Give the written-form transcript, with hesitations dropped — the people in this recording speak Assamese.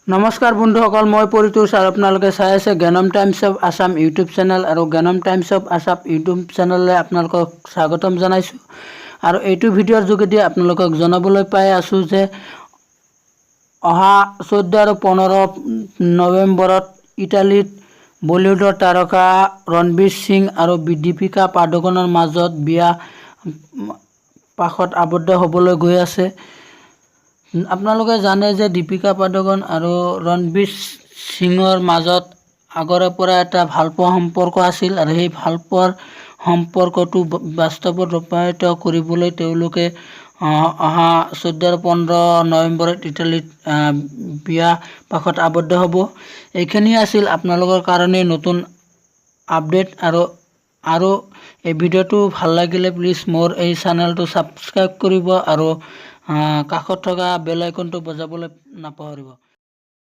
নমস্কাৰ বন্ধুসকল, মই পৰিতোষ আৰু আপোনালোকে চাই আছে Gyanam times of Assam YouTube channel আৰু Gyanam times of Assam YouTube চেনেললৈ আপোনালোকক স্বাগতম জনাইছোঁ। আৰু এইটো ভিডিঅ'ৰ যোগেদি আপোনালোকক জনাবলৈ পাই আছোঁ যে অহা 14 আৰু 15 নৱেম্বৰত ইটালীত বলিউডৰ তাৰকা ৰণবীৰ সিং আৰু দীপিকা পাডুকনৰ মাজত বিয়া পাশত আবদ্ধ হ'বলৈ গৈ আছে। আপোনালোকে জানে যে দীপিকা পাডুকন আৰু ৰণবীৰ সিঙৰ মাজত আগৰে পৰা এটা ভালপোৱা সম্পৰ্ক আছিল আৰু সেই ভালপোৱাৰ সম্পৰ্কটো বাস্তৱত ৰূপায়িত কৰিবলৈ তেওঁলোকে অহা 14 আৰু 15 নৱেম্বৰত ইটালীত বিয়া পাশত আবদ্ধ হ'ব। এইখিনি আছিল আপোনালোকৰ কাৰণে নতুন আপডেট আৰু এই ভিডিঅ'টো ভাল লাগিলে প্লিজ মোৰ এই চেনেলটো সাবস্ক্ৰাইব কৰিব আৰু কাষত থকা বেল আইকনটো বজাবলৈ নাপাহৰিব।